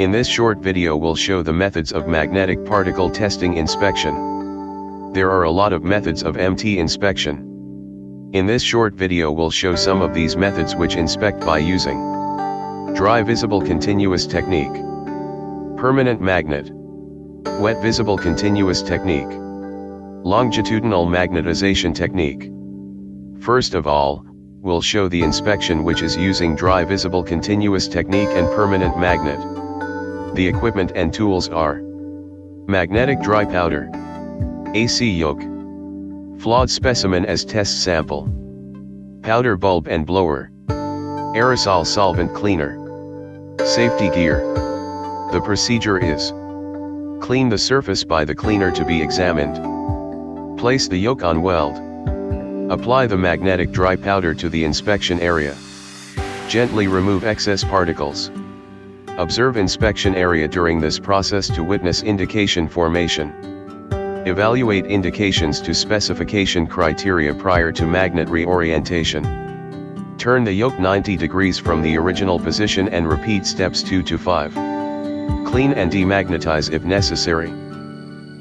In this short video we'll show the methods of magnetic particle testing inspection. There are a lot of methods of MT inspection. In this short video we'll show some of these methods which inspect by using dry visible continuous technique, permanent magnet, wet visible continuous technique, longitudinal magnetization technique. First of all, we'll show the inspection which is using dry visible continuous technique and permanent magnet. The equipment and tools are magnetic dry powder, AC yoke, flawed specimen as test sample, powder bulb and blower, aerosol solvent cleaner, safety gear. The procedure is: clean the surface by the cleaner to be examined, place the yoke on weld, apply the magnetic dry powder to the inspection area, gently remove excess particles. Observe inspection area during this process to witness indication formation. Evaluate indications to specification criteria prior to magnet reorientation. Turn the yoke 90 degrees from the original position and repeat steps 2 to 5. Clean and demagnetize if necessary.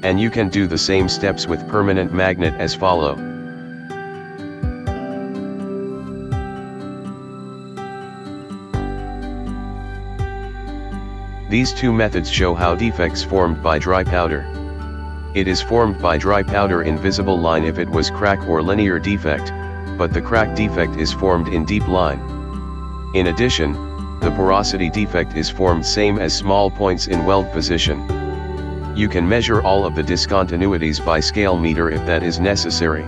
And you can do the same steps with permanent magnet as follow. These two methods show how defects formed by dry powder. It is formed by dry powder in visible line if it was crack or linear defect, but the crack defect is formed in deep line. In addition, the porosity defect is formed same as small points in weld position. You can measure all of the discontinuities by scale meter if that is necessary.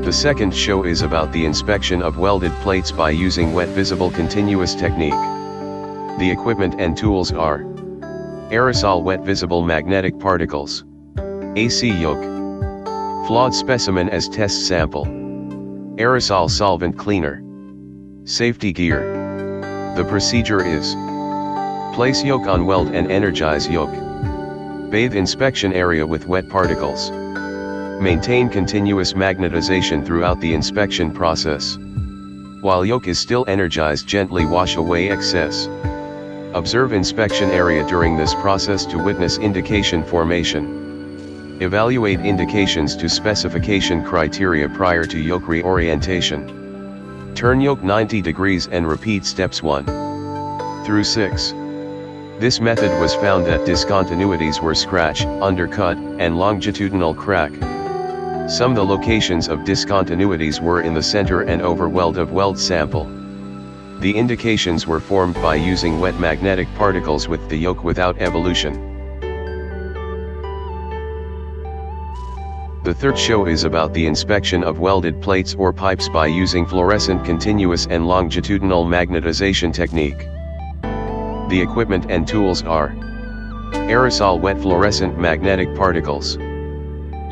The second show is about the inspection of welded plates by using wet visible continuous technique. The equipment and tools are aerosol wet visible magnetic particles, AC yoke, flawed specimen as test sample, aerosol solvent cleaner, safety gear. The procedure is: place yoke on weld and energize yoke, bathe inspection area with wet particles, maintain continuous magnetization throughout the inspection process. While yoke is still energized, gently wash away excess. Observe inspection area during this process to witness indication formation. Evaluate indications to specification criteria prior to yoke reorientation. Turn yoke 90 degrees and repeat steps 1 through 6. This method was found that discontinuities were scratch, undercut, and longitudinal crack. Some of the locations of discontinuities were in the center and over weld of weld sample. The indications were formed by using wet magnetic particles with the yoke without evolution. The third show is about the inspection of welded plates or pipes by using fluorescent continuous and longitudinal magnetization technique. The equipment and tools are aerosol wet fluorescent magnetic particles,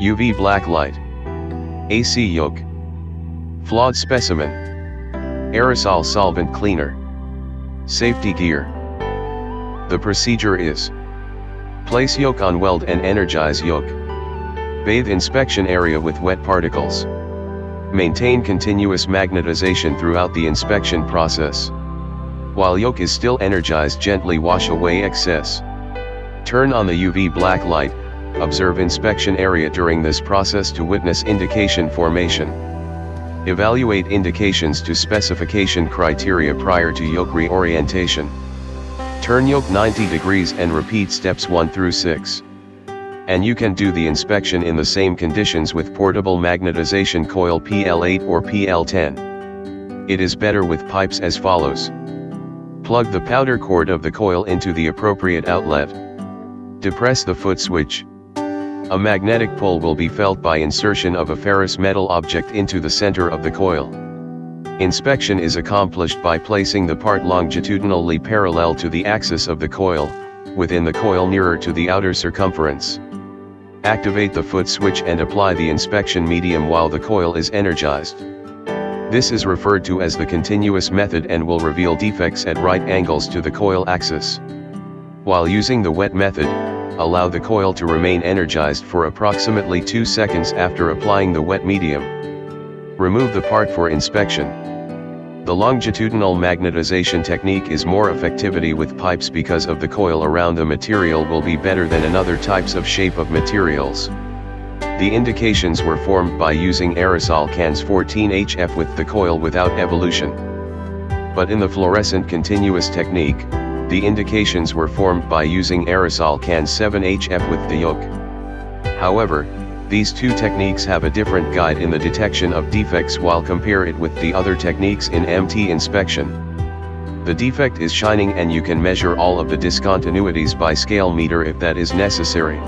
UV black light, AC yoke, flawed specimen, aerosol solvent cleaner, safety gear. The procedure is: place yoke on weld and energize yoke, bathe inspection area with wet particles, maintain continuous magnetization throughout the inspection process. While yoke is still energized, gently wash away excess. Turn on the UV black light. Observe inspection area during this process to witness indication formation. Evaluate indications to specification criteria prior to yoke reorientation. Turn yoke 90 degrees and repeat steps 1 through 6. And you can do the inspection in the same conditions with portable magnetization coil PL8 or PL10. It is better with pipes as follows. Plug the powder cord of the coil into the appropriate outlet. Depress the foot switch. A magnetic pull will be felt by insertion of a ferrous metal object into the center of the coil. Inspection is accomplished by placing the part longitudinally parallel to the axis of the coil, within the coil nearer to the outer circumference. Activate the foot switch and apply the inspection medium while the coil is energized. This is referred to as the continuous method and will reveal defects at right angles to the coil axis. While using the wet method, allow the coil to remain energized for approximately 2 seconds after applying the wet medium. Remove the part for inspection. The longitudinal magnetization technique is more effectivity with pipes because of the coil around the material will be better than another types of shape of materials. The indications were formed by using aerosol cans 14HF with the coil without evolution. But in the fluorescent continuous technique, the indications were formed by using aerosol cans 7HF with the yoke. However, these two techniques have a different guide in the detection of defects while compare it with the other techniques in MT inspection. The defect is shining and you can measure all of the discontinuities by scale meter if that is necessary.